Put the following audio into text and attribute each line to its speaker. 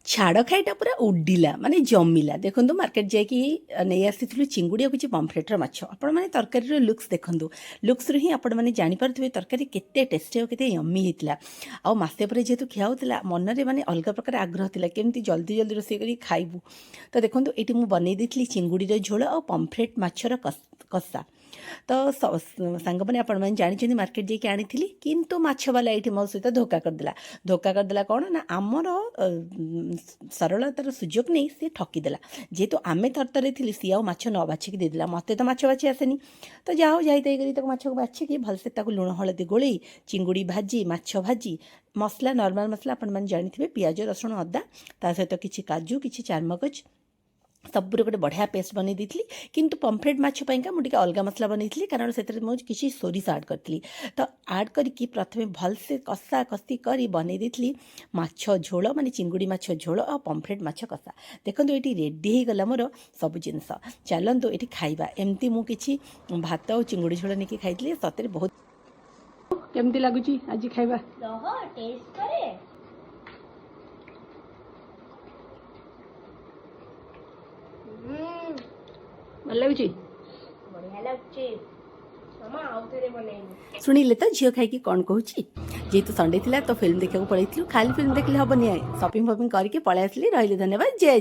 Speaker 1: ଛାଡ଼ ଖାଇଟା ପୁରା ଉଡ଼ିଲା ମାନେ ଜମିଲା। ଦେଖନ୍ତୁ ମାର୍କେଟ ଯାଇକି ନେଇ ଆସିଥିଲୁ ଚିଙ୍ଗୁଡ଼ି ଆଉ କିଛି ପମ୍ଫ୍ରେଟ୍ର ମାଛ। ଆପଣମାନେ ତରକାରୀର ଲୁକ୍ସ ଦେଖନ୍ତୁ, ଲୁକ୍ସରୁ ହିଁ ଆପଣମାନେ ଜାଣିପାରୁଥିବେ ତରକାରୀ କେତେ ଟେଷ୍ଟି ଆଉ କେତେ ୟମ୍ମି ହେଇଥିଲା। ଆଉ ମାସେ ପରେ ଯେହେତୁ ଖିଆ ହେଉଥିଲା ମନରେ ମାନେ ଅଲଗା ପ୍ରକାର ଆଗ୍ରହ ଥିଲା କେମିତି ଜଲ୍ଦି ଜଲ୍ଦି ରୋଷେଇ କରି ଖାଇବୁ। ତ ଦେଖନ୍ତୁ ଏଇଠି ମୁଁ ବନେଇ ଦେଇଥିଲି ଚିଙ୍ଗୁଡ଼ିର ଝୋଳ ଆଉ ପମ୍ଫ୍ରେଟ୍ ମାଛର କଷା। ତ ସାଙ୍ଗମାନେ ଆପଣମାନେ ଜାଣିଛନ୍ତି ମାର୍କେଟ ଯାଇକି ଆଣିଥିଲି, କିନ୍ତୁ ମାଛବାଲା ଏଇଠି ମୋ ସହିତ ଧୋକା କରିଦେଲା। ଧୋକା କରିଦେଲା କ'ଣ ନା ଆମର ସରଳତାର ସୁଯୋଗ ନେଇ ସିଏ ଠକିଦେଲା। ଯେହେତୁ ଆମେ ତରତରରେ ଥିଲି ସିଏ ଆଉ ମାଛ ନ ବାଛିକି ଦେଇଦେଲା। ମୋତେ ତ ମାଛ ବାଛି ଆସେନି, ତ ଯାହା ହଉ ଯାଇ କରି ତାକୁ ମାଛକୁ ବାଛିକି ଭଲସେ ତାକୁ ଲୁଣ ହଳଦୀ ଗୋଳେଇ ଚିଙ୍ଗୁଡ଼ି ଭାଜି ମାଛ ଭାଜି ମସଲା ନର୍ମାଲ ମସଲା ଆପଣମାନେ ଜାଣିଥିବେ ପିଆଜ ରସୁଣ ଅଦା ତା ସହିତ କିଛି କାଜୁ କିଛି ଚାରମଗଜ ସବୁର ଗୋଟେ ବଢ଼ିଆ ପେଷ୍ଟ ବନେଇ ଦେଇଥିଲି। କିନ୍ତୁ ପମ୍ଫ୍ରେଟ୍ ମାଛ ପାଇଁକା ମୁଁ ଟିକେ ଅଲଗା ମସଲା ବନେଇଥିଲି କାରଣ ସେଥିରେ ମୁଁ କିଛି ସୋରିଷ ଆଡ଼୍ କରିଥିଲି। ତ ଆଡ଼୍ କରିକି ପ୍ରଥମେ ଭଲସେ କଷା କଷି କରି ବନେଇ ଦେଇଥିଲି ମାଛ ଝୋଳ ମାନେ ଚିଙ୍ଗୁଡ଼ି ମାଛ ଝୋଳ ଆଉ ପମ୍ଫ୍ରେଟ୍ ମାଛ କଷା। ଦେଖନ୍ତୁ ଏଇଠି ରେଡ଼ି ହେଇଗଲା ମୋର ସବୁ ଜିନିଷ। ଚାଲନ୍ତୁ ଏଠି ଖାଇବା। ଏମିତି ମୁଁ କିଛି ଭାତ ଆଉ ଚିଙ୍ଗୁଡ଼ି ଝୋଳ ନେଇକି ଖାଇଥିଲି, ସତରେ ବହୁତ କେମିତି ଲାଗୁଛି ଆଜି ଖାଇବା? ଭଲ ଲାଗୁଛି?
Speaker 2: ବଢିଆ ଲାଗୁଛି ମାମା, ଆଉ ଥରେ ବନେଇବୁ।
Speaker 1: ଶୁଣିଲେ ତ ଝିଅ ଖାଇକି କ'ଣ କହୁଛି। ଯେହେତୁ ସଣ୍ଡେ ଥିଲା ତ ଫିଲ୍ମ ଦେଖିବାକୁ ପଳେଇଥିଲୁ, ଖାଲି ଫିଲ୍ମ ଦେଖିଲେ ହେବନି, ସପିଂ ଫପିଂ କରିକି ପଳେଇ ଆସିଲି। ରହିଲି, ଧନ୍ୟବାଦ, ଜୟ ଜୟ।